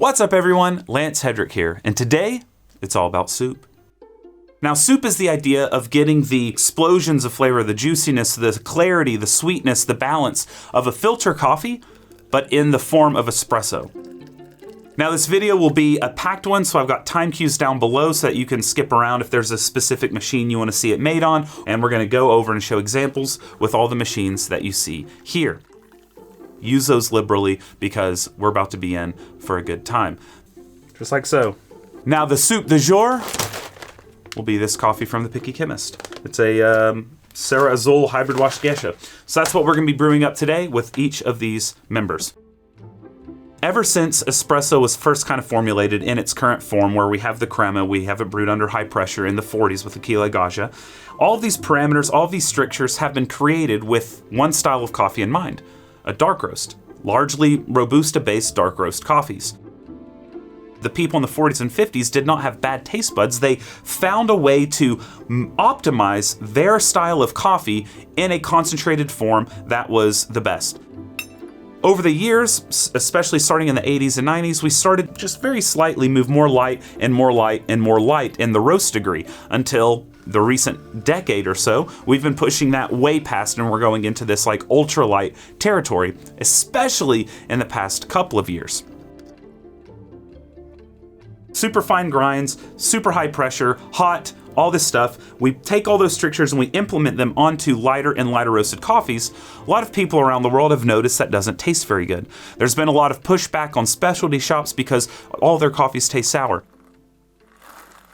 What's up everyone, Lance Hedrick here, and today it's all about soup. Now soup is the idea of getting the explosions of flavor, the juiciness, the clarity, the sweetness, the balance of a filter coffee, but in the form of espresso. Now this video will be a packed one, so I've got time cues down below so that you can skip around if there's a specific machine you want to see it made on, and we're going to go over and show examples with all the machines that you see here. Use those liberally because we're about to be in for a good time. Just like so. Now the soup du jour will be this coffee from the Picky Chemist. It's a Sarah Azul hybrid wash geisha. So that's what we're going to be brewing up today with each of these members. Ever since espresso was first kind of formulated in its current form, where we have the crema, we have it brewed under high pressure in the 40s with the Tequila Gaggia, all of these parameters, all of these strictures have been created with one style of coffee in mind. A dark roast, largely Robusta-based dark roast coffees. The people in the 40s and 50s did not have bad taste buds. They found a way to optimize their style of coffee in a concentrated form that was the best. Over the years, especially starting in the 80s and 90s, we started just very slightly move more light and more light and more light in the roast degree until the recent decade or so, we've been pushing that way past and we're going into this like ultralight territory, especially in the past couple of years. Super fine grinds, super high pressure, hot, all this stuff. We take all those strictures and we implement them onto lighter and lighter roasted coffees. A lot of people around the world have noticed that doesn't taste very good. There's been a lot of pushback on specialty shops because all their coffees taste sour.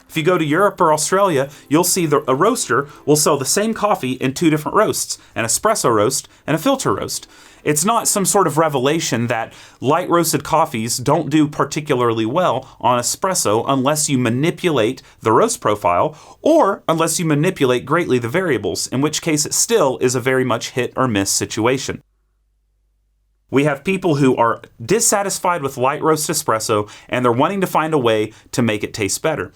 If you go to Europe or Australia, you'll see a roaster will sell the same coffee in two different roasts, an espresso roast and a filter roast. It's not some sort of revelation that light roasted coffees don't do particularly well on espresso unless you manipulate the roast profile or unless you manipulate greatly the variables, in which case it still is a very much hit or miss situation. We have people who are dissatisfied with light roast espresso and they're wanting to find a way to make it taste better.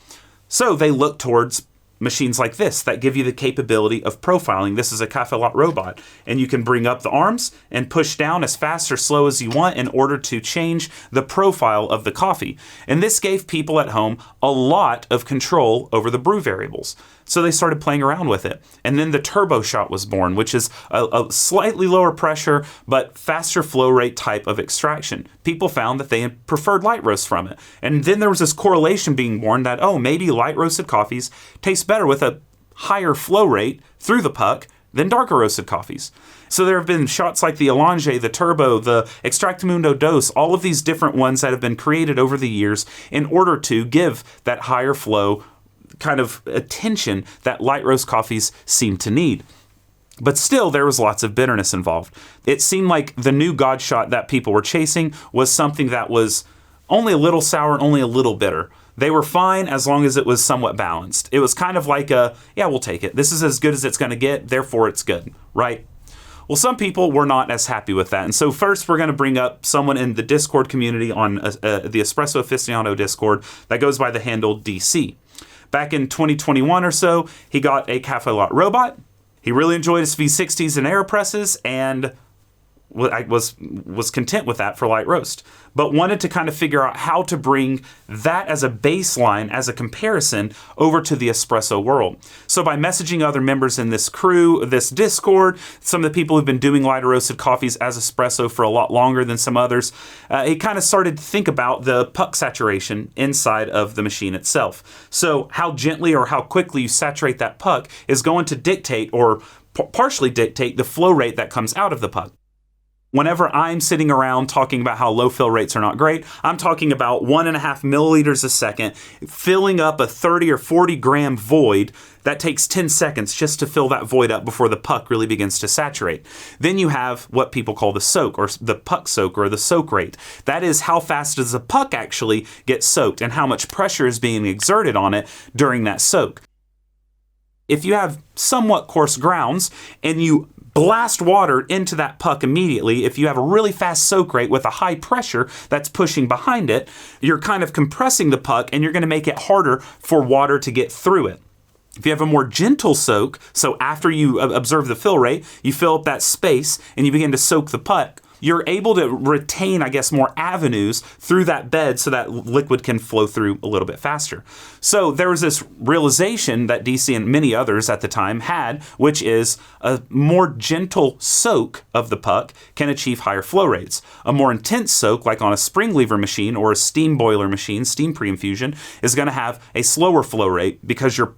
So they look towards machines like this that give you the capability of profiling. This is a Cafelat robot, and you can bring up the arms and push down as fast or slow as you want in order to change the profile of the coffee. And this gave people at home a lot of control over the brew variables. So they started playing around with it. And then the turbo shot was born, which is a slightly lower pressure but faster flow rate type of extraction. People found that they preferred light roast from it. And then there was this correlation being born that, oh, maybe light roasted coffees taste better with a higher flow rate through the puck than darker roasted coffees. So there have been shots like the Elange, the Turbo, the Extractamundo Dose, all of these different ones that have been created over the years in order to give that higher flow kind of attention that light roast coffees seem to need. But still, there was lots of bitterness involved. It seemed like the new God shot that people were chasing was something that was only a little sour, only a little bitter. They were fine as long as it was somewhat balanced. It was kind of like yeah, we'll take it. This is as good as it's going to get, therefore it's good, right? Well, some people were not as happy with that. And so first we're going to bring up someone in the Discord community on the Espresso Aficionado Discord that goes by the handle DC. Back in 2021 or so, he got a Cafelat robot. He really enjoyed his V60s and Aeropresses and was content with that for light roast, but wanted to kind of figure out how to bring that as a baseline, as a comparison over to the espresso world. So by messaging other members in this crew, this Discord, some of the people who've been doing lighter roasted coffees as espresso for a lot longer than some others, he kind of started to think about the puck saturation inside of the machine itself. So how gently or how quickly you saturate that puck is going to dictate or partially dictate the flow rate that comes out of the puck. Whenever I'm sitting around talking about how low fill rates are not great, I'm talking about 1.5 milliliters a second, filling up a 30 or 40 gram void. That takes 10 seconds just to fill that void up before the puck really begins to saturate. Then you have what people call the soak, or the puck soak, or the soak rate. That is how fast does the puck actually get soaked and how much pressure is being exerted on it during that soak. If you have somewhat coarse grounds and you blast water into that puck immediately, if you have a really fast soak rate with a high pressure that's pushing behind it, you're kind of compressing the puck and you're going to make it harder for water to get through it. If you have a more gentle soak, so after you observe the fill rate, you fill up that space and you begin to soak the puck, you're able to retain, I guess, more avenues through that bed so that liquid can flow through a little bit faster. So there was this realization that DC and many others at the time had, which is a more gentle soak of the puck can achieve higher flow rates. A more intense soak, like on a spring lever machine or a steam boiler machine, steam pre-infusion, is going to have a slower flow rate because you're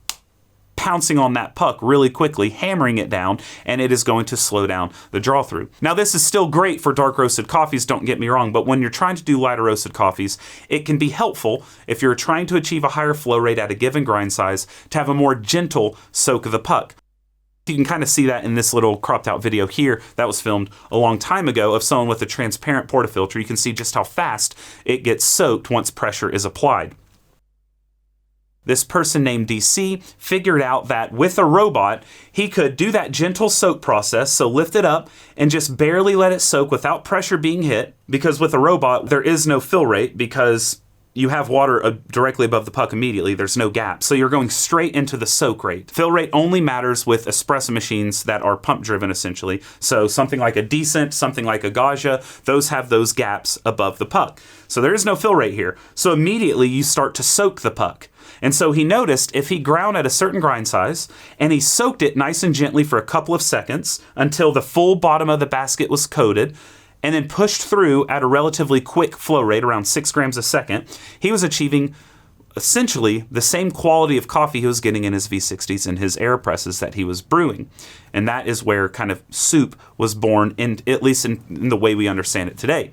pouncing on that puck really quickly, hammering it down, and it is going to slow down the draw through. Now, this is still great for dark roasted coffees, don't get me wrong, but when you're trying to do lighter roasted coffees, it can be helpful if you're trying to achieve a higher flow rate at a given grind size to have a more gentle soak of the puck. You can kind of see that in this little cropped out video here that was filmed a long time ago of someone with a transparent portafilter. You can see just how fast it gets soaked once pressure is applied. This person named DC figured out that with a robot, he could do that gentle soak process, so lift it up and just barely let it soak without pressure being hit, because with a robot, there is no fill rate because you have water directly above the puck immediately. There's no gap. So you're going straight into the soak rate. Fill rate only matters with espresso machines that are pump driven essentially. So something like a Decent, something like a Gaggia, those have those gaps above the puck. So there is no fill rate here. So immediately you start to soak the puck. And so he noticed if he ground at a certain grind size and he soaked it nice and gently for a couple of seconds until the full bottom of the basket was coated, and then pushed through at a relatively quick flow rate, around 6 grams a second, he was achieving essentially the same quality of coffee he was getting in his V60s and his Aeropresses that he was brewing. And that is where kind of soup was born, at least in the way we understand it today.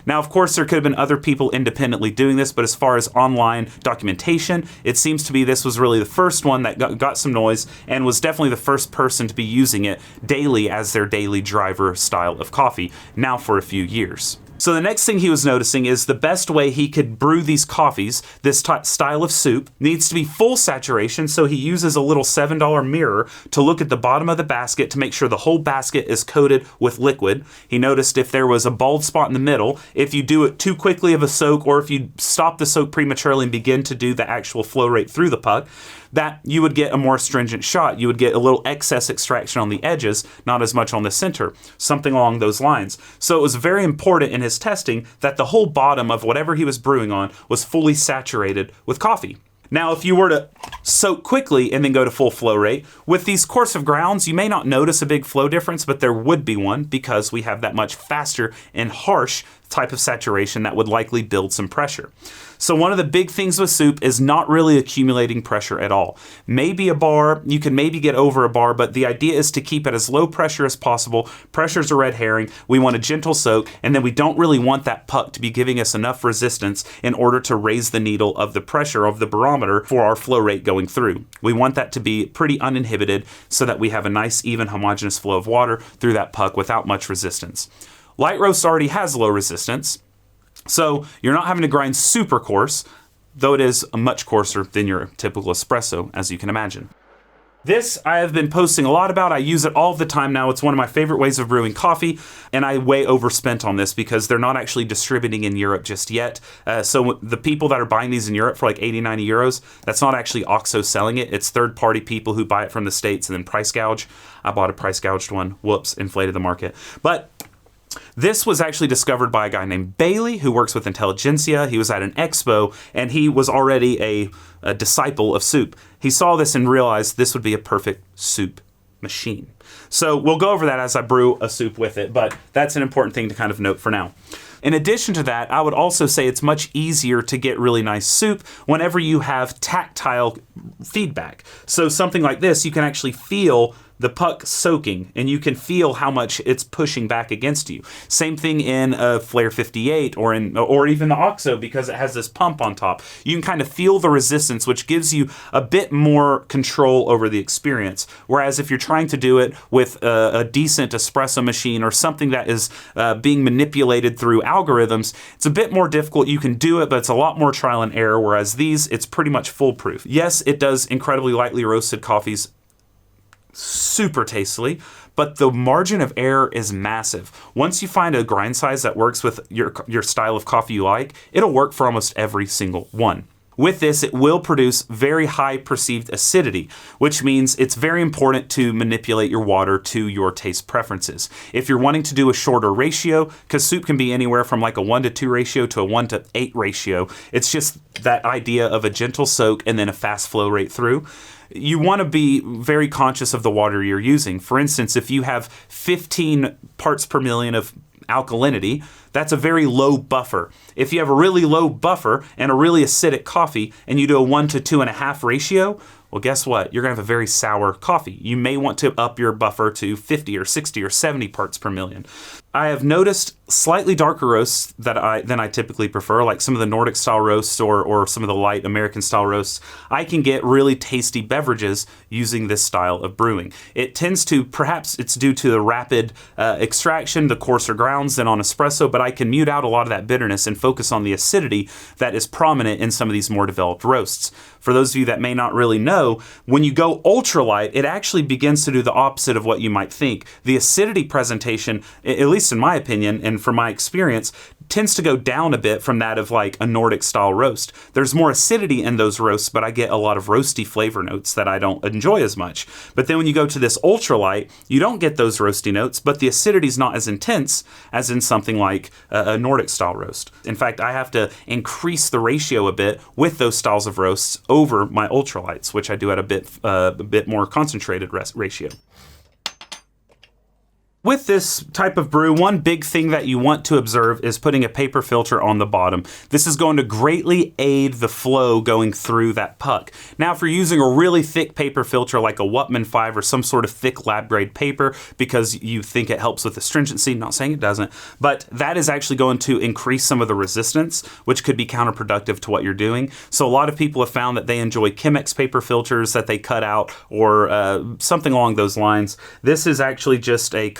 Now, of course, there could have been other people independently doing this, but as far as online documentation, it seems to be this was really the first one that got some noise and was definitely the first person to be using it daily as their daily driver style of coffee, now for a few years. So the next thing he was noticing is the best way he could brew these coffees, this style of soup, needs to be full saturation, so he uses a little $7 mirror to look at the bottom of the basket to make sure the whole basket is coated with liquid. He noticed if there was a bald spot in the middle, if you do it too quickly of a soak, or if you stop the soak prematurely and begin to do the actual flow rate through the puck, that you would get a more stringent shot. You would get a little excess extraction on the edges, not as much on the center, something along those lines. So it was very important in his testing that the whole bottom of whatever he was brewing on was fully saturated with coffee. Now, if you were to soak quickly and then go to full flow rate, with these coarse grounds, you may not notice a big flow difference, but there would be one because we have that much faster and harsh type of saturation that would likely build some pressure. So one of the big things with soup is not really accumulating pressure at all. Maybe a bar, you can maybe get over a bar, but the idea is to keep it as low pressure as possible. Pressure's a red herring. We want a gentle soak, and then we don't really want that puck to be giving us enough resistance in order to raise the needle of the pressure of the barometer for our flow rate going through. We want that to be pretty uninhibited so that we have a nice, even, homogeneous flow of water through that puck without much resistance. Light roast already has low resistance, so you're not having to grind super coarse, though it is much coarser than your typical espresso, as you can imagine. This I have been posting a lot about. I use it all the time now. It's one of my favorite ways of brewing coffee, and I way overspent on this because they're not actually distributing in Europe just yet. So the people that are buying these in Europe for like 80, 90 euros, that's not actually OXO selling it. It's third-party people who buy it from the States and then price gouge. I bought a price gouged one. Whoops, inflated the market. But this was actually discovered by a guy named Bailey who works with Intelligentsia. He was at an expo, and he was already a disciple of soup. He saw this and realized this would be a perfect soup machine. So we'll go over that as I brew a soup with it, but that's an important thing to kind of note for now. In addition to that, I would also say it's much easier to get really nice soup whenever you have tactile feedback. So something like this, you can actually feel the puck soaking, and you can feel how much it's pushing back against you. Same thing in a Flair 58 or even the OXO, because it has this pump on top. You can kind of feel the resistance, which gives you a bit more control over the experience. Whereas if you're trying to do it with a decent espresso machine or something that is being manipulated through algorithms, it's a bit more difficult. You can do it, but it's a lot more trial and error, whereas these, it's pretty much foolproof. Yes, it does incredibly lightly roasted coffees super tastily, but the margin of error is massive. Once you find a grind size that works with your style of coffee you like, it'll work for almost every single one. With this, it will produce very high perceived acidity, which means it's very important to manipulate your water to your taste preferences. If you're wanting to do a shorter ratio, because soup can be anywhere from like a 1-to-2 ratio to a 1-to-8 ratio, it's just that idea of a gentle soak and then a fast flow rate through. You want to be very conscious of the water you're using. For instance, if you have 15 parts per million of alkalinity, that's a very low buffer. If you have a really low buffer and a really acidic coffee and you do a 1-to-2.5 ratio, well, guess what? You're going to have a very sour coffee. You may want to up your buffer to 50 or 60 or 70 parts per million. I have noticed slightly darker roasts than I typically prefer, like some of the Nordic style roasts or some of the light American style roasts. I can get really tasty beverages using this style of brewing. It tends to, perhaps it's due to the rapid extraction, the coarser grounds than on espresso, but I can mute out a lot of that bitterness and focus on the acidity that is prominent in some of these more developed roasts. For those of you that may not really know, when you go ultralight, it actually begins to do the opposite of what you might think. The acidity presentation, at least in my opinion and from my experience, tends to go down a bit from that of like a Nordic style roast. There's more acidity in those roasts, but I get a lot of roasty flavor notes that I don't enjoy as much. But then when you go to this ultralight, you don't get those roasty notes, but the acidity is not as intense as in something like a Nordic style roast. In fact, I have to increase the ratio a bit with those styles of roasts over my ultralights, which I do at a bit more concentrated ratio. With this type of brew, one big thing that you want to observe is putting a paper filter on the bottom. This is going to greatly aid the flow going through that puck. Now, if you're using a really thick paper filter like a Wutman 5 or some sort of thick lab grade paper because you think it helps with astringency, not saying it doesn't, but that is actually going to increase some of the resistance, which could be counterproductive to what you're doing. So a lot of people have found that they enjoy Chemex paper filters that they cut out or something along those lines. This is actually just a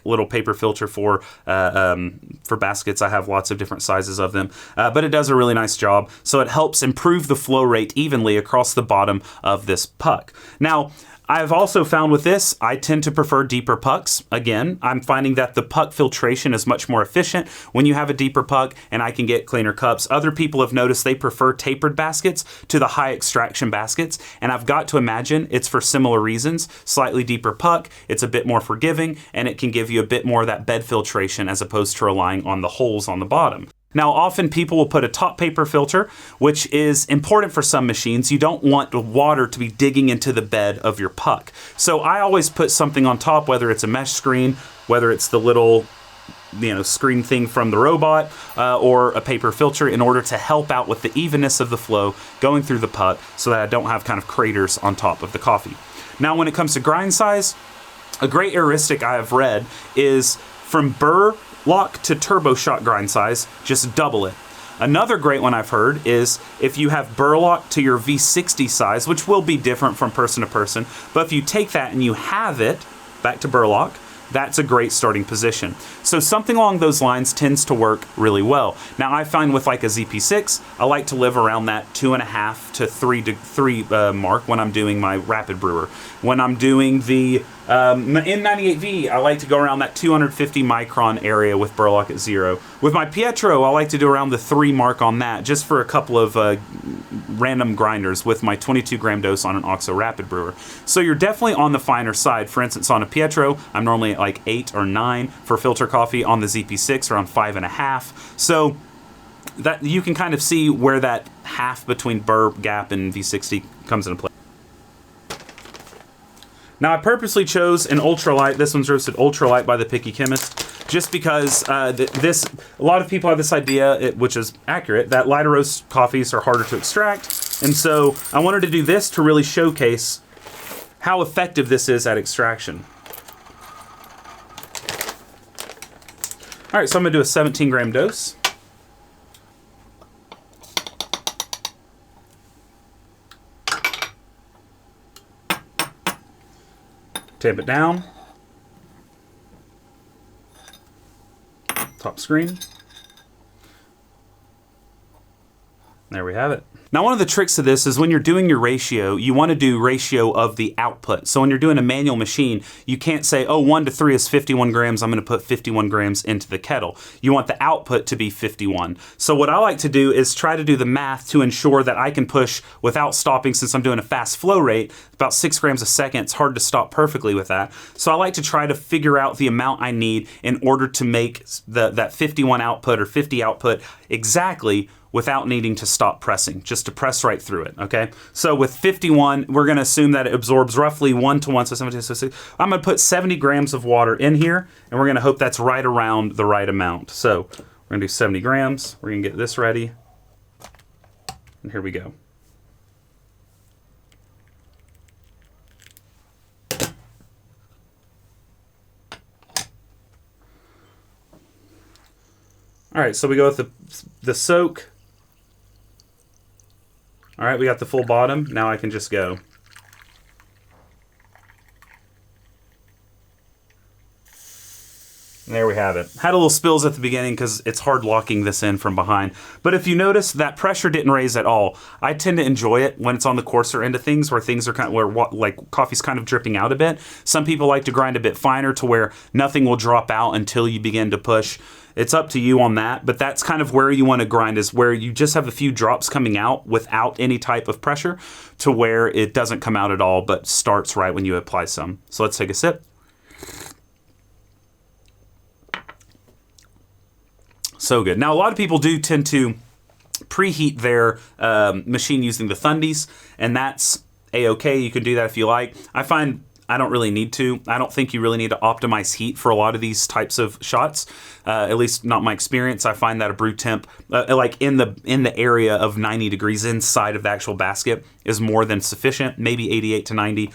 little paper filter for baskets. I have lots of different sizes of them, but it does a really nice job. So it helps improve the flow rate evenly across the bottom of this puck. Now, I've also found with this, I tend to prefer deeper pucks. Again, I'm finding that the puck filtration is much more efficient when you have a deeper puck and I can get cleaner cups. Other people have noticed they prefer tapered baskets to the high extraction baskets, and I've got to imagine it's for similar reasons. Slightly deeper puck, it's a bit more forgiving, and it can give you a bit more of that bed filtration as opposed to relying on the holes on the bottom. Now, often people will put a top paper filter, which is important for some machines. You don't want the water to be digging into the bed of your puck. So I always put something on top, whether it's a mesh screen, whether it's the little screen thing from the robot, or a paper filter in order to help out with the evenness of the flow going through the puck so that I don't have kind of craters on top of the coffee. Now, when it comes to grind size, a great heuristic I have read is from burr lock to turbo shot grind size, just double it. Another great one I've heard is if you have burr lock to your V60 size, which will be different from person to person, but if you take that and you have it back to burr lock, that's a great starting position. So something along those lines tends to work really well. Now, I find with like a ZP6, I like to live around that 2.5 to 3 mark when I'm doing my rapid brewer. When I'm doing the N98V, I like to go around that 250 micron area with Burlock at 0. With my Pietro, I like to do around the 3 mark on that, just for a couple of random grinders with my 22 gram dose on an OXO Rapid Brewer. So you're definitely on the finer side. For instance, on a Pietro, I'm normally at like 8 or 9 for filter coffee. On the ZP6, around 5.5. So that you can kind of see where that half between burr, gap, and V60 comes into play. Now, I purposely chose an ultralight. This one's roasted ultralight by the Picky Chemist, just because a lot of people have this idea, which is accurate, that lighter roast coffees are harder to extract. And so I wanted to do this to really showcase how effective this is at extraction. All right, so I'm gonna do a 17 gram dose. Tamp it down. Top screen. There we have it. Now, one of the tricks of this is when you're doing your ratio, you want to do ratio of the output. So when you're doing a manual machine, you can't say, oh, 1 to 3 is 51 grams. I'm going to put 51 grams into the kettle. You want the output to be 51. So what I like to do is try to do the math to ensure that I can push without stopping. Since I'm doing a fast flow rate, about 6 grams a second, it's hard to stop perfectly with that. So I like to try to figure out the amount I need in order to make that 51 output or 50 output exactly without needing to stop pressing, just to press right through it, okay? So with 51, we're gonna assume that it absorbs roughly 1 to 1, so 17, so 6. I'm gonna put 70 grams of water in here, and we're gonna hope that's right around the right amount. So we're gonna do 70 grams, we're gonna get this ready, and here we go. All right, so we go with the soak. All right, we got the full bottom. Now I can just go. There we have it. Had a little spills at the beginning because it's hard locking this in from behind. But if you notice, that pressure didn't raise at all. I tend to enjoy it when it's on the coarser end of things, where things are kind of, where like coffee's kind of dripping out a bit. Some people like to grind a bit finer to where nothing will drop out until you begin to push. It's up to you on that, but that's kind of where you want to grind, is where you just have a few drops coming out without any type of pressure, to where it doesn't come out at all, but starts right when you apply some. So let's take a sip. So good. Now, a lot of people do tend to preheat their machine using the Thundies, and that's A-okay. You can do that if you like. I find I don't really need to. I don't think you really need to optimize heat for a lot of these types of shots. At least not my experience. I find that a brew temp, like in the area of 90 degrees inside of the actual basket, is more than sufficient. Maybe 88 to 90.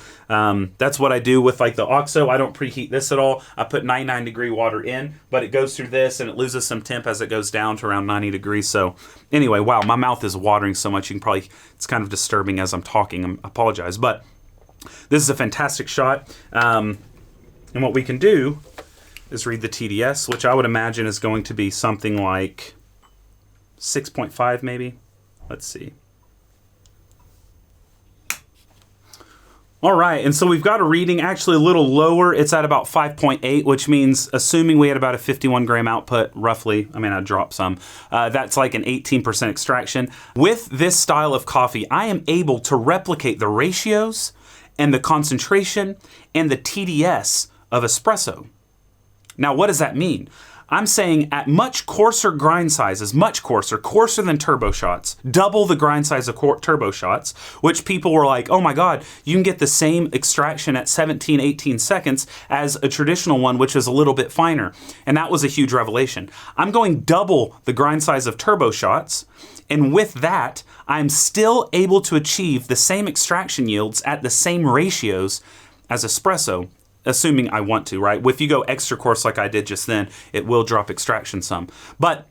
That's what I do with like the OXO. I don't preheat this at all. I put 99 degree water in, but it goes through this and it loses some temp as it goes down to around 90 degrees. So anyway, wow, my mouth is watering so much. You can probably, it's kind of disturbing as I'm talking. I apologize, but this is a fantastic shot. And what we can do is read the TDS, which I would imagine is going to be something like 6.5 maybe. Let's see. All right, and so we've got a reading actually a little lower. It's at about 5.8, which means, assuming we had about a 51 gram output, roughly, I mean, I dropped some, that's like an 18% extraction. With this style of coffee, I am able to replicate the ratios and the concentration and the TDS of espresso. Now, what does that mean? I'm saying at much coarser grind sizes, much coarser than turbo shots, double the grind size of turbo shots, which people were like, oh my God, you can get the same extraction at 17, 18 seconds as a traditional one, which is a little bit finer. And that was a huge revelation. I'm going double the grind size of turbo shots, and with that, I'm still able to achieve the same extraction yields at the same ratios as espresso, assuming I want to, right? If you go extra coarse like I did just then, it will drop extraction some. But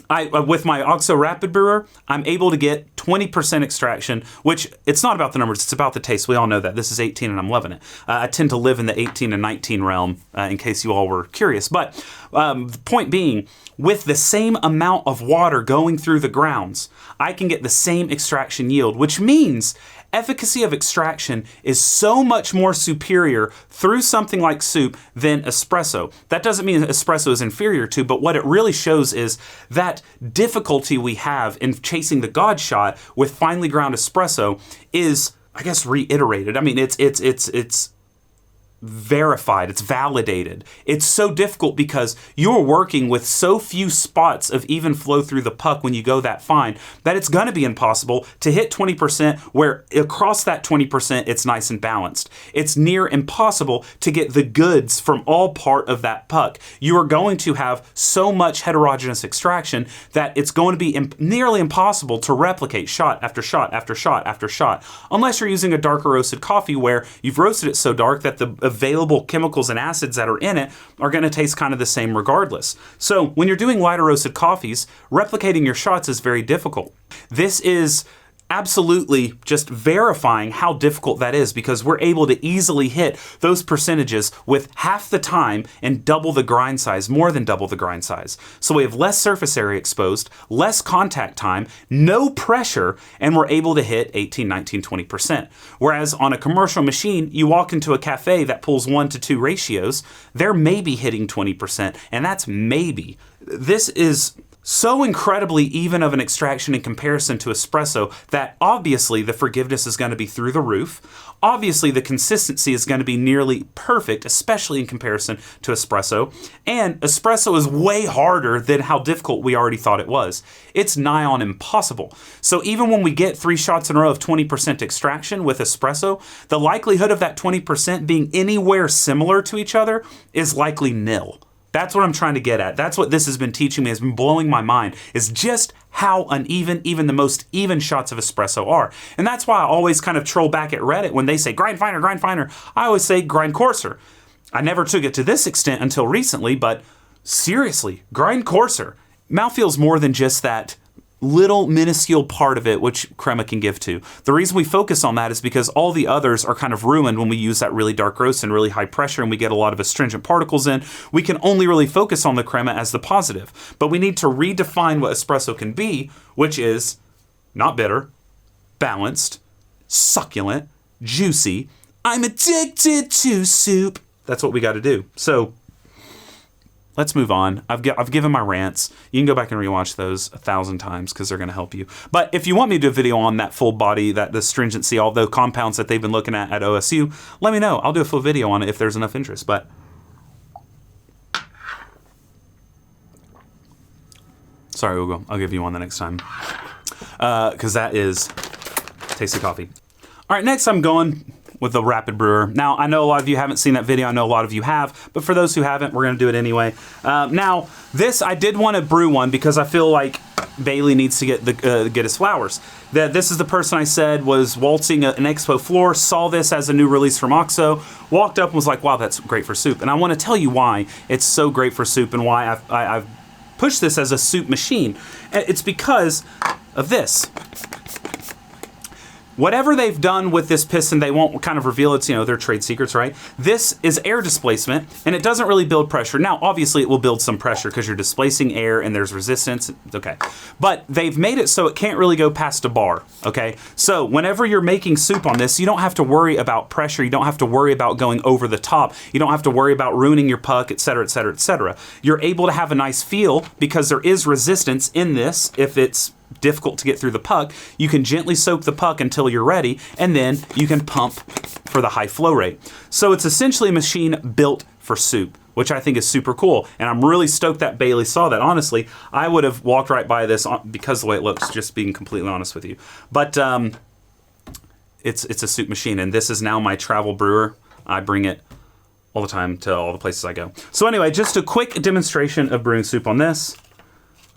with my OXO Rapid Brewer, I'm able to get 20% extraction, which it's not about the numbers, it's about the taste. We all know that. This is 18 and I'm loving it. I tend to live in the 18 and 19 realm, in case you all were curious. But the point being, with the same amount of water going through the grounds, I can get the same extraction yield, which means efficacy of extraction is so much more superior through something like soup than espresso. That doesn't mean espresso is inferior to, but what it really shows is that difficulty we have in chasing the God shot with finely ground espresso is, I guess, reiterated. I mean, it's verified, it's validated. It's so difficult because you're working with so few spots of even flow through the puck when you go that fine that it's going to be impossible to hit 20% where across that 20% it's nice and balanced. It's near impossible to get the goods from all part of that puck. You are going to have so much heterogeneous extraction that it's going to be nearly impossible to replicate shot after shot after shot after shot, unless you're using a darker roasted coffee where you've roasted it so dark that the available chemicals and acids that are in it are going to taste kind of the same regardless. So when you're doing lighter roasted coffees, replicating your shots is very difficult. This is absolutely just verifying how difficult that is, because we're able to easily hit those percentages with half the time and double the grind size, more than double the grind size. So we have less surface area exposed, less contact time, no pressure, and we're able to hit 18, 19, 20%. Whereas on a commercial machine, you walk into a cafe that pulls 1-to-2 ratios, they're maybe hitting 20%, and that's maybe. This is so incredibly even of an extraction in comparison to espresso that obviously the forgiveness is going to be through the roof. Obviously the consistency is going to be nearly perfect, especially in comparison to espresso. And espresso is way harder than how difficult we already thought it was. It's nigh on impossible. So even when we get 3 shots in a row of 20% extraction with espresso, the likelihood of that 20% being anywhere similar to each other is likely nil. That's what I'm trying to get at. That's what this has been teaching me, has been blowing my mind, is just how uneven even the most even shots of espresso are. And that's why I always kind of troll back at Reddit when they say grind finer, grind finer. I always say grind coarser. I never took it to this extent until recently, but seriously, grind coarser. Mouthfeel's more than just that little minuscule part of it which crema can give to. The reason we focus on that is because all the others are kind of ruined when we use that really dark roast and really high pressure and we get a lot of astringent particles in. We can only really focus on the crema as the positive. But we need to redefine what espresso can be, which is not bitter, balanced, succulent, juicy. I'm addicted to soup. That's what we got to do. So let's move on. I've given my rants. You can go back and rewatch those 1,000 times because they're going to help you. But if you want me to do a video on that full body, the astringency, all the compounds that they've been looking at OSU, let me know. I'll do a full video on it if there's enough interest. But sorry, Ugo. I'll give you one the next time because that is tasty coffee. All right, next I'm going with the Rapid Brewer. Now, I know a lot of you haven't seen that video. I know a lot of you have, but for those who haven't, we're going to do it anyway. Now, this, I did want to brew one because I feel like Bailey needs to get his flowers. This is the person I said was waltzing an expo floor, saw this as a new release from OXO, walked up and was like, wow, that's great for soup. And I want to tell you why it's so great for soup and why I've pushed this as a soup machine. It's because of this. Whatever they've done with this piston, they won't kind of reveal it's, their trade secrets, right? This is air displacement, and it doesn't really build pressure. Now, obviously, it will build some pressure because you're displacing air and there's resistance. Okay. But they've made it so it can't really go past a bar, okay? So whenever you're making soup on this, you don't have to worry about pressure. You don't have to worry about going over the top. You don't have to worry about ruining your puck, et cetera, et cetera, et cetera. You're able to have a nice feel because there is resistance in this if it's difficult to get through the puck. You can gently soak the puck until you're ready, and then you can pump for the high flow rate. So it's essentially a machine built for soup, which I think is super cool. And I'm really stoked that Bailey saw that. Honestly, I would have walked right by this because of the way it looks, just being completely honest with you. But it's a soup machine, and this is now my travel brewer. I bring it all the time to all the places I go. So anyway, just a quick demonstration of brewing soup on this.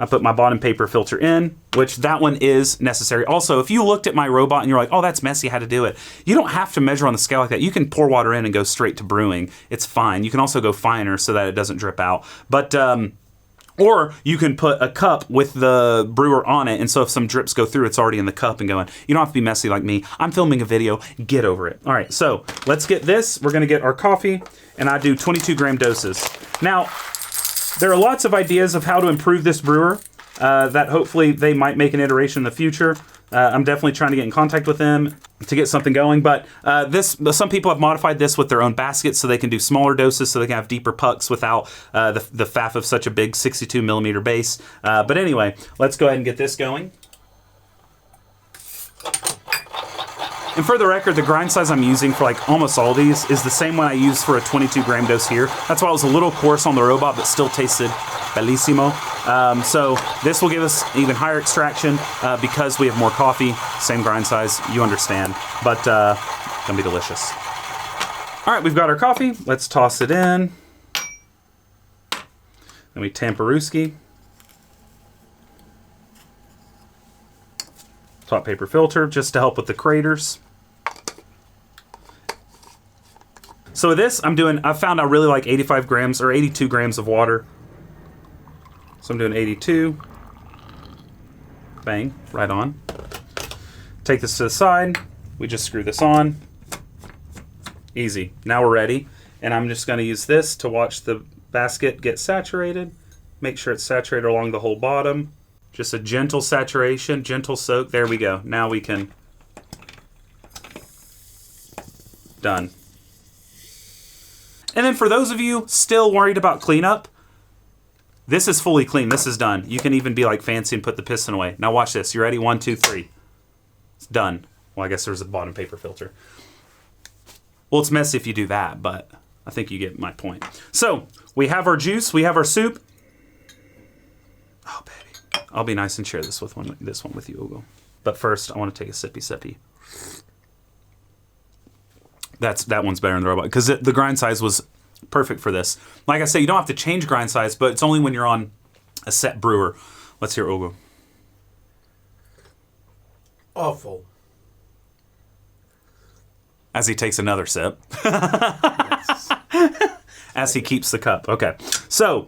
I put my bottom paper filter in, which that one is necessary. Also, if you looked at my robot and you're like, oh, that's messy, how to do it. You don't have to measure on the scale like that. You can pour water in and go straight to brewing. It's fine. You can also go finer so that it doesn't drip out. But, or you can put a cup with the brewer on it, and so if some drips go through, it's already in the cup and going. You don't have to be messy like me. I'm filming a video. Get over it. All right, so let's get this. We're going to get our coffee, and I do 22-gram doses. Now, there are lots of ideas of how to improve this brewer that hopefully they might make an iteration in the future. I'm definitely trying to get in contact with them to get something going. But some people have modified this with their own baskets so they can do smaller doses so they can have deeper pucks without the faff of such a big 62 millimeter base. But anyway, let's go ahead and get this going. And for the record, the grind size I'm using for like almost all these is the same one I use for a 22-gram dose here. That's why it was a little coarse on the robot, but still tasted bellissimo. So this will give us even higher extraction because we have more coffee, same grind size, you understand. But gonna be delicious. All right, we've got our coffee. Let's toss it in. Then we tamperuski. Top paper filter just to help with the craters. So with this, I found I really like 85 grams or 82 grams of water. So I'm doing 82. Bang, right on. Take this to the side. We just screw this on. Easy. Now we're ready. And I'm just going to use this to watch the basket get saturated. Make sure it's saturated along the whole bottom. Just a gentle saturation, gentle soak. There we go. Now we can... Done. And then for those of you still worried about cleanup, this is fully clean. This is done. You can even be like fancy and put the piston away. Now watch this. You ready? 1, 2, 3. It's done. Well, I guess there's a bottom paper filter. Well, it's messy if you do that, but I think you get my point. So we have our juice. We have our soup. Oh, baby. I'll be nice and share this one with you, Ugo. But first, I want to take a sippy. That one's better than the robot because the grind size was perfect for this. Like I say, you don't have to change grind size, but it's only when you're on a set brewer. Let's hear Ugo. Awful. As he takes another sip. Yes. As he keeps the cup. Okay. So,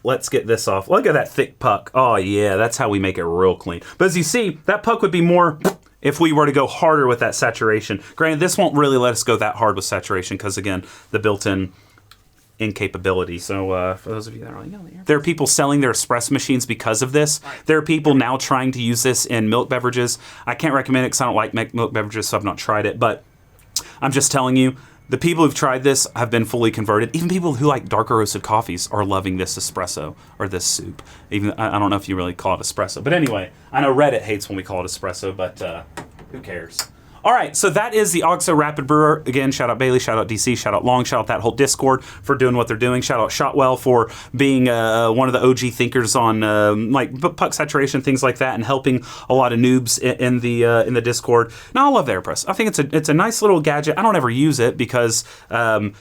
let's get this off. Look at that thick puck. Oh, yeah. That's how we make it real clean. But as you see, that puck would be more if we were to go harder with that saturation. Granted, this won't really let us go that hard with saturation because, again, the built-in incapability. So for those of you that are like, oh, there are people selling their espresso machines because of this. There are people now trying to use this in milk beverages. I can't recommend it because I don't like milk beverages, so I've not tried it. But I'm just telling you, the people who've tried this have been fully converted. Even people who like darker roasted coffees are loving this espresso or this soup. Even I don't know if you really call it espresso. But anyway, I know Reddit hates when we call it espresso, but who cares? All right, so that is the OXO Rapid Brewer. Again, shout out Bailey, shout out DC, shout out Long, shout out that whole Discord for doing what they're doing. Shout out Shotwell for being one of the OG thinkers on like puck saturation, things like that, and helping a lot of noobs in the Discord. Now, I love the Aeropress. I think it's a nice little gadget. I don't ever use it because I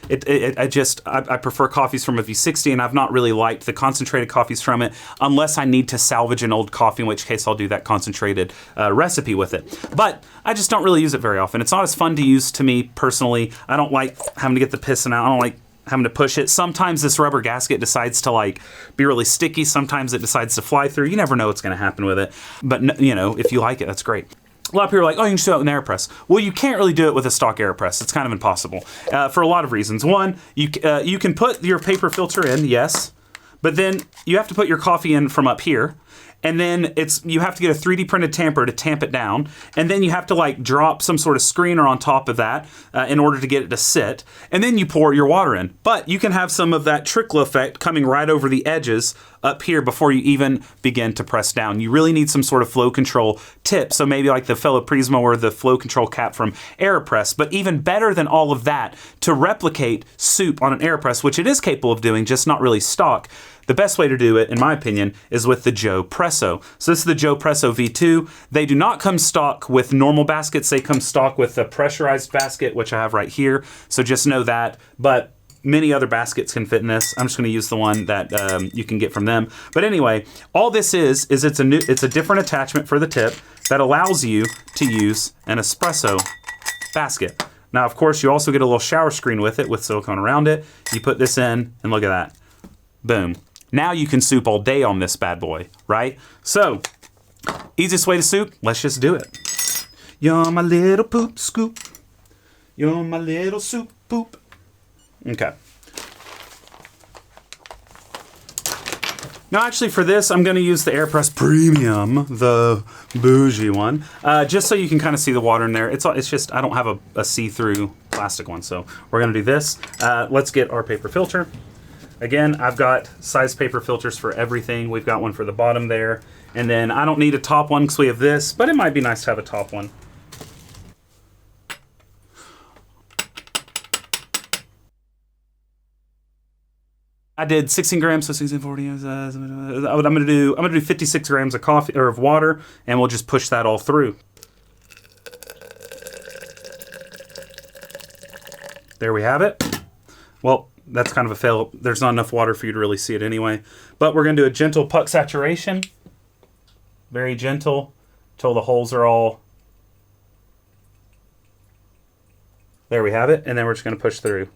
prefer coffees from a V60, and I've not really liked the concentrated coffees from it unless I need to salvage an old coffee, in which case I'll do that concentrated recipe with it. But I just don't really use it very often. It's not as fun to use to me personally. I don't like having to get the piston out. I don't like having to push it. Sometimes this rubber gasket decides to like be really sticky. Sometimes it decides to fly through. You never know what's going to happen with it. But you know, if you like it, that's great. A lot of people are like, oh, you can do it with an Aeropress. Well, you can't really do it with a stock Aeropress. It's kind of impossible for a lot of reasons. One, you can put your paper filter in, yes, but then you have to put your coffee in from up here. And then you have to get a 3D printed tamper to tamp it down. And then you have to like drop some sort of screener on top of that in order to get it to sit. And then you pour your water in. But you can have some of that trickle effect coming right over the edges up here before you even begin to press down. You really need some sort of flow control tip. So maybe like the Fellow Prismo or the flow control cap from Aeropress. But even better than all of that, to replicate soup on an Aeropress, which it is capable of doing, just not really stock, the best way to do it, in my opinion, is with the Joe Presso. So this is the Joe Presso V2. They do not come stock with normal baskets. They come stock with a pressurized basket, which I have right here. So just know that. But many other baskets can fit in this. I'm just going to use the one that you can get from them. But anyway, all this is it's a different attachment for the tip that allows you to use an espresso basket. Now, of course, you also get a little shower screen with it with silicone around it. You put this in, and look at that. Boom. Now you can soup all day on this bad boy, right? So, easiest way to soup, let's just do it. You're my little poop scoop. You're my little soup poop. Okay. Now, actually, for this, I'm going to use the Aeropress Premium, the bougie one, just so you can kind of see the water in there. It's just, I don't have a see-through plastic one, so we're going to do this. Let's get our paper filter. Again, I've got size paper filters for everything. We've got one for the bottom there. And then I don't need a top one because we have this, but it might be nice to have a top one. I did 16 grams, so 16, 40. I'm gonna do 56 grams of coffee or of water, and we'll just push that all through. There we have it. Well, that's kind of a fail. There's not enough water for you to really see it anyway. But we're going to do a gentle puck saturation. Very gentle till the holes are all... There we have it. And then we're just going to push through.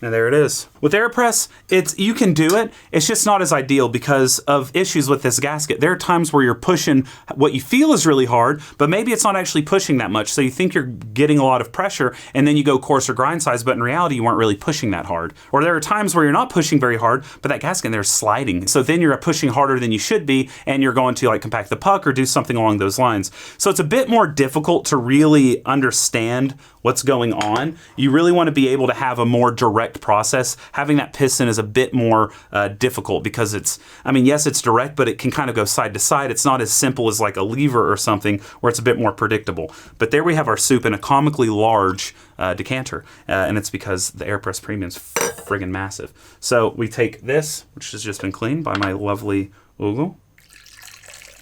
And there it is. With Aeropress, you can do it. It's just not as ideal because of issues with this gasket. There are times where you're pushing what you feel is really hard, but maybe it's not actually pushing that much. So you think you're getting a lot of pressure, and then you go coarser grind size, but in reality, you weren't really pushing that hard. Or there are times where you're not pushing very hard, but that gasket in there is sliding. So then you're pushing harder than you should be, and you're going to like compact the puck or do something along those lines. So it's a bit more difficult to really understand what's going on. You really want to be able to have a more direct process. Having that piston is a bit more difficult because yes, it's direct, but it can kind of go side to side. It's not as simple as like a lever or something where it's a bit more predictable. But there we have our soup in a comically large decanter, and it's because the Aeropress Premium is friggin' massive. So we take this, which has just been cleaned by my lovely OXO,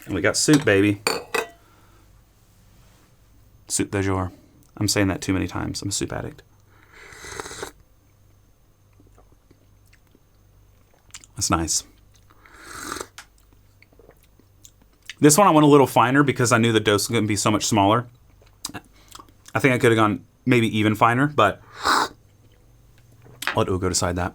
and we got soup, baby. Soup du jour. I'm saying that too many times. I'm a soup addict. That's nice. This one I went a little finer because I knew the dose was going to be so much smaller. I think I could have gone maybe even finer, but I'll let OXO decide that.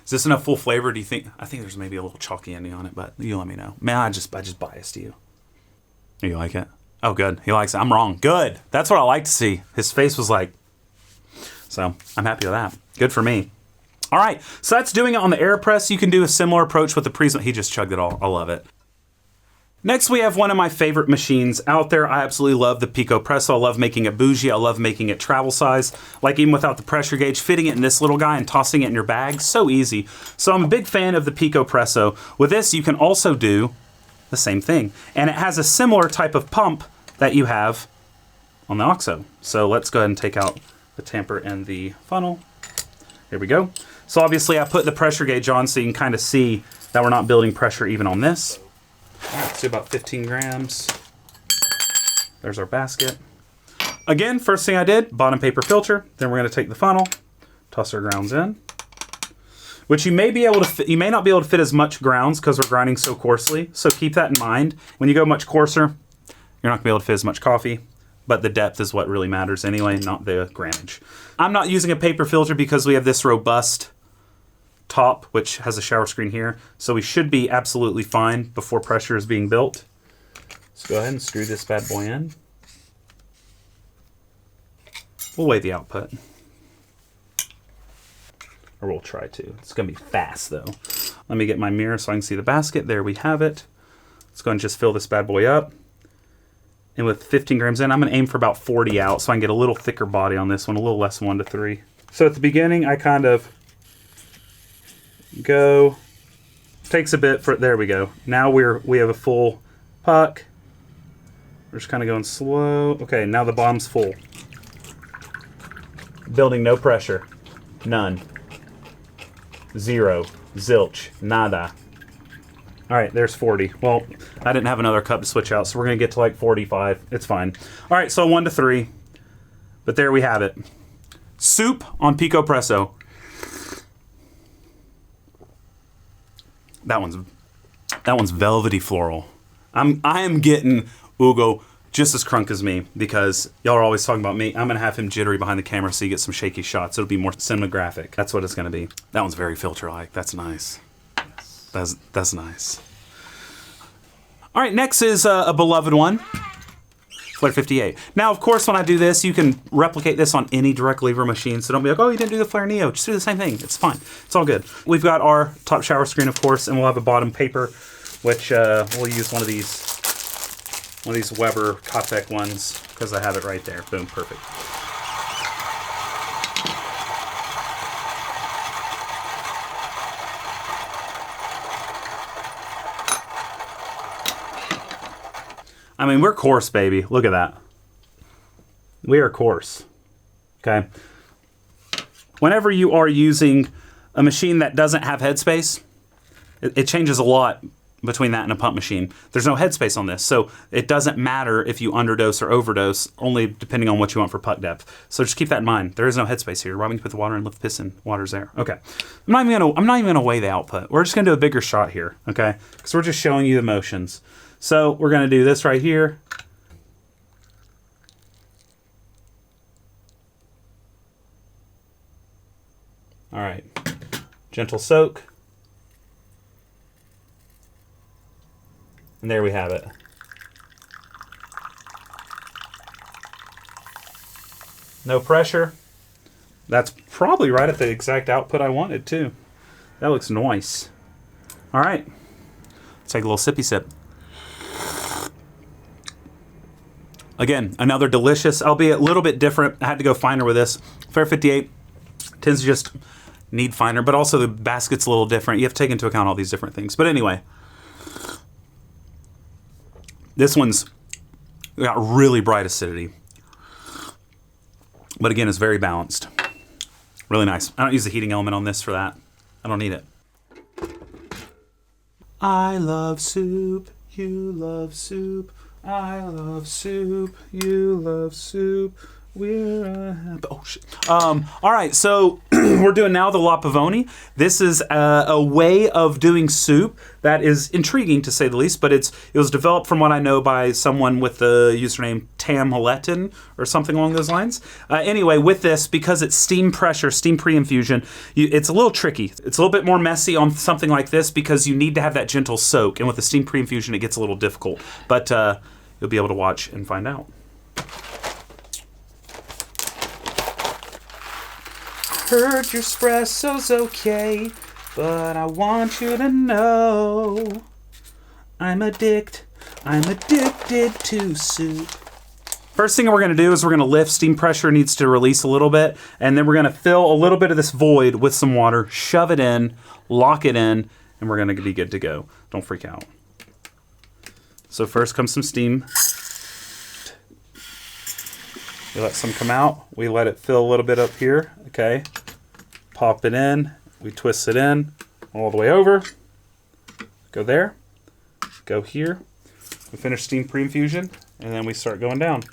Is this enough full flavor, do you think? I think there's maybe a little chalky ending on it, but you let me know. Man, I just biased you. You like it? Oh, good. He likes it. I'm wrong. Good. That's what I like to see. His face was like... So, I'm happy with that. Good for me. All right. So, that's doing it on the Aeropress. You can do a similar approach with the Prism. He just chugged it all. I love it. Next, we have one of my favorite machines out there. I absolutely love the Picopressoup. I love making it bougie. I love making it travel size. Like even without the pressure gauge, fitting it in this little guy and tossing it in your bag. So easy. So, I'm a big fan of the Picopressoup. With this, you can also do the same thing. And it has a similar type of pump that you have on the OXO. So let's go ahead and take out the tamper and the funnel. Here we go. So obviously I put the pressure gauge on so you can kind of see that we're not building pressure even on this. Let's do about 15 grams. There's our basket. Again, first thing I did, bottom paper filter. Then we're going to take the funnel, toss our grounds in. Which you may be able to fit, you may not be able to fit as much grounds because we're grinding so coarsely. So keep that in mind. When you go much coarser, you're not going to be able to fit as much coffee, but the depth is what really matters anyway, not the grammage. I'm not using a paper filter because we have this robust top, which has a shower screen here, so we should be absolutely fine before pressure is being built. Let's go ahead and screw this bad boy in. We'll weigh the output. Or we'll try to. It's going to be fast, though. Let me get my mirror so I can see the basket. There we have it. Let's go and just fill this bad boy up. And with 15 grams in, I'm going to aim for about 40 out so I can get a little thicker body on this one, a little less 1 to 3. So at the beginning, I kind of go, takes a bit for, there we go. Now we have a full puck. We're just kind of going slow. Okay, now the bottom's full. Building no pressure. None. Zero. Zilch. Nada. All right, there's 40. Well, I didn't have another cup to switch out, so we're going to get to like 45. It's fine. All right, so 1 to 3. But there we have it. Soup on Picopressoup. That one's velvety floral. I am getting OXO just as crunk as me because y'all are always talking about me. I'm going to have him jittery behind the camera so you get some shaky shots. It'll be more cinematographic. That's what it's going to be. That one's very filter-like. That's nice. That's nice. All right, next is a beloved one, Flair 58. Now, of course, when I do this, you can replicate this on any direct lever machine. So don't be like, oh, you didn't do the Flair Neo. Just do the same thing. It's fine. It's all good. We've got our top shower screen, of course, and we'll have a bottom paper, which we'll use one of these Weber Kotek ones because I have it right there. Boom, perfect. I mean, we're coarse, baby. Look at that. We are coarse. Okay. Whenever you are using a machine that doesn't have headspace, it changes a lot between that and a pump machine. There's no headspace on this, so it doesn't matter if you underdose or overdose, only depending on what you want for puck depth. So just keep that in mind. There is no headspace here. Why would you put the water and lift the piston? Water's there. Okay. I'm not even gonna weigh the output. We're just gonna do a bigger shot here, okay? Because we're just showing you the motions. So we're going to do this right here. Gentle soak. And there we have it. No pressure. That's probably right at the exact output I wanted too. That looks nice. All right. Let's take a little sippy sip. Again, another delicious, albeit a little bit different. I had to go finer with this. Flair 58 tends to just need finer, but also the basket's a little different. You have to take into account all these different things. But anyway, this one's got really bright acidity. But again, it's very balanced. Really nice. I don't use the heating element on this for that. I don't need it. I love soup. You love soup. I love soup. You love soup. We're oh shit. All right, so we're doing now the La Pavoni. This is a way of doing soup that is intriguing to say the least, but it was developed from what I know by someone with the username Tam Haleton or something along those lines. Anyway, with this, because it's steam pressure, steam pre-infusion, it's a little tricky. It's a little bit more messy on something like this because you need to have that gentle soak, and with the steam pre-infusion, it gets a little difficult. But you'll be able to watch and find out. Heard your espresso's okay, but I want you to know I'm addicted to soup. First thing we're going to do is we're going to lift. Steam pressure needs to release a little bit, and then we're going to fill a little bit of this void with some water, shove it in, lock it in, and we're going to be good to go. Don't freak out. So first comes some steam. We let some come out. We let it fill a little bit up here. Okay. Pop it in. We twist it in all the way over. Go there. Go here. We finish steam pre-infusion, and then we start going down.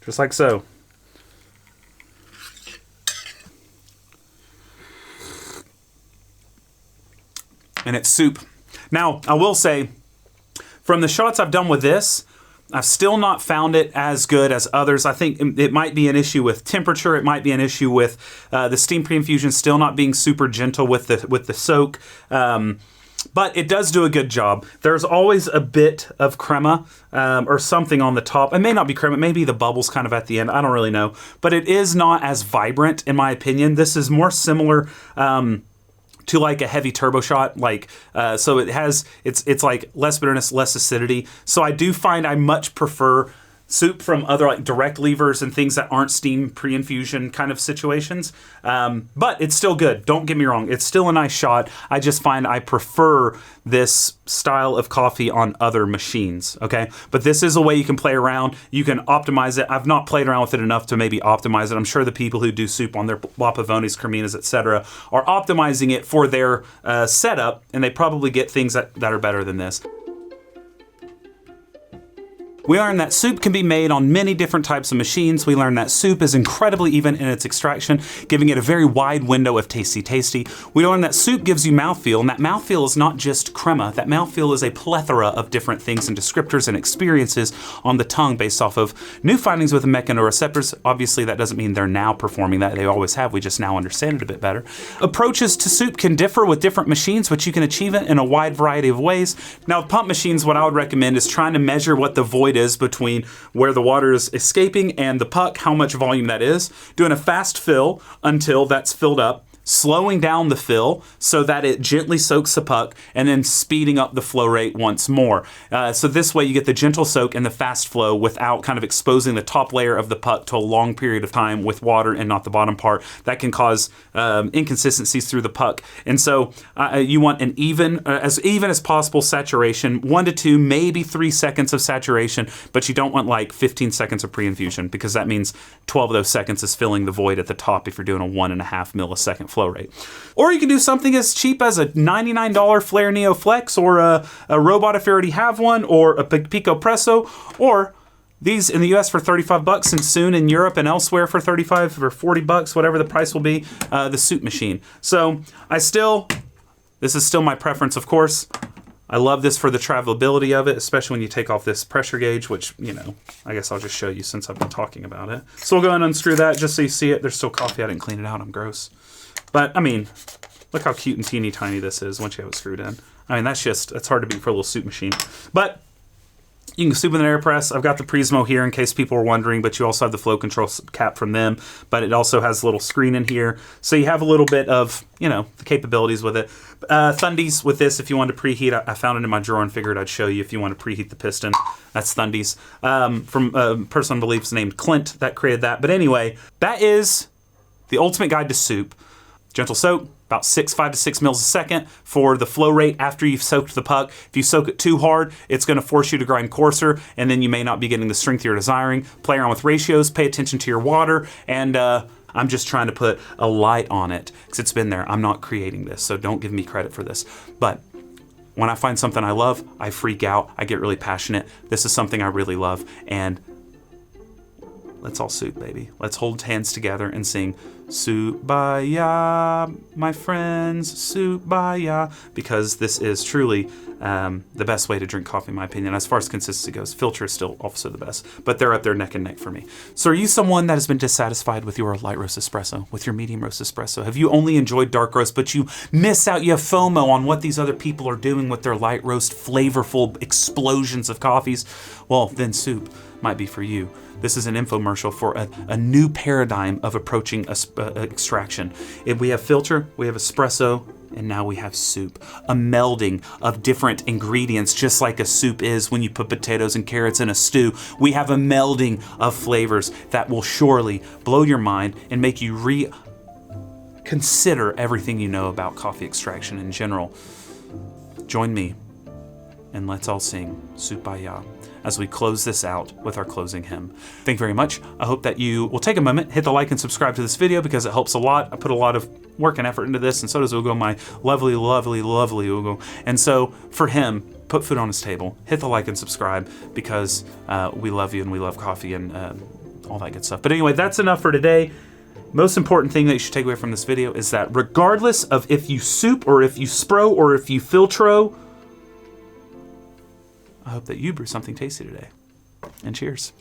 Just like so. And it's soup. Now, I will say, from the shots I've done with this, I've still not found it as good as others. I think it might be an issue with temperature. It might be an issue with the steam pre-infusion still not being super gentle with the soak. But it does do a good job. There's always a bit of crema or something on the top. It may not be crema. It may be the bubbles kind of at the end. I don't really know. But it is not as vibrant, in my opinion. This is more similar to like a heavy turbo shot, like so it's like less bitterness, less acidity. So I do find I much prefer soup from other like direct levers and things that aren't steam pre-infusion kind of situations. But it's still good. Don't get me wrong. It's still a nice shot. I just find I prefer this style of coffee on other machines. Okay. But this is a way you can play around. You can optimize it. I've not played around with it enough to maybe optimize it. I'm sure the people who do soup on their La Pavonis, Creminas, etc. are optimizing it for their setup, and they probably get things that are better than this. We learned that soup can be made on many different types of machines. We learned that soup is incredibly even in its extraction, giving it a very wide window of tasty. We learned that soup gives you mouthfeel, and that mouthfeel is not just crema. That mouthfeel is a plethora of different things and descriptors and experiences on the tongue based off of new findings with the mechanoreceptors. Obviously, that doesn't mean they're now performing that. They always have. We just now understand it a bit better. Approaches to soup can differ with different machines, but you can achieve it in a wide variety of ways. Now, with pump machines, what I would recommend is trying to measure what the void is between where the water is escaping and the puck, how much volume that is, doing a fast fill until that's filled up, slowing down the fill so that it gently soaks the puck, and then speeding up the flow rate once more. So this way you get the gentle soak and the fast flow without kind of exposing the top layer of the puck to a long period of time with water and not the bottom part. That can cause inconsistencies through the puck. And so you want an even as possible saturation, 1 to 2, maybe 3 seconds of saturation, but you don't want like 15 seconds of pre-infusion, because that means 12 of those seconds is filling the void at the top if you're doing a 1.5 millisecond flow rate. Or you can do something as cheap as a $99 Flair Neo Flex, or a robot if you already have one, or a Picopressoup, or these in the US for $35 and soon in Europe and elsewhere for $35 or $40, whatever the price will be, the soup machine. So this is still my preference, of course. I love this for the travelability of it, especially when you take off this pressure gauge, which, you know, I guess I'll just show you since I've been talking about it. So we'll go ahead and unscrew that just so you see it. There's still coffee. I didn't clean it out. I'm gross. But, I mean, look how cute and teeny tiny this is once you have it screwed in. I mean, that's hard to beat for a little soup machine. But you can soup with an AirPress. I've got the Prismo here in case people are wondering, but you also have the flow control cap from them. But it also has a little screen in here. So you have a little bit of, you know, the capabilities with it. Thundies with this, if you want to preheat. I found it in my drawer and figured I'd show you if you want to preheat the piston. That's Thundies. From a person I believe is named Clint that created that. But anyway, that is the ultimate guide to soup. Gentle soak, about 5 to 6 mils a second for the flow rate after you've soaked the puck. If you soak it too hard, it's going to force you to grind coarser, and then you may not be getting the strength you're desiring. Play around with ratios, pay attention to your water, and I'm just trying to put a light on it because it's been there. I'm not creating this, so don't give me credit for this. But when I find something I love, I freak out. I get really passionate. This is something I really love, and let's all soup, baby. Let's hold hands together and sing Soup-ba-ya, my friends, Soup-ba-ya, because this is truly the best way to drink coffee, in my opinion. As far as consistency goes, filter is still also the best, but they're up there neck and neck for me. So are you someone that has been dissatisfied with your light roast espresso, with your medium roast espresso? Have you only enjoyed dark roast, but you miss out, you have FOMO on what these other people are doing with their light roast, flavorful explosions of coffees? Well, then soup might be for you. This is an infomercial for a new paradigm of approaching extraction. We have filter, we have espresso, and now we have soup. A melding of different ingredients, just like a soup is when you put potatoes and carrots in a stew. We have a melding of flavors that will surely blow your mind and make you reconsider everything you know about coffee extraction in general. Join me and let's all sing Soup-ba-ya as we close this out with our closing hymn. Thank you very much. I hope that you will take a moment, hit the like and subscribe to this video because it helps a lot. I put a lot of work and effort into this, and so does Ugo, my lovely, lovely, lovely Ugo. And so for him, put food on his table, hit the like and subscribe because we love you and we love coffee and all that good stuff. But anyway, that's enough for today. Most important thing that you should take away from this video is that regardless of if you soup or if you spro or if you filtro, I hope that you brew something tasty today. And cheers.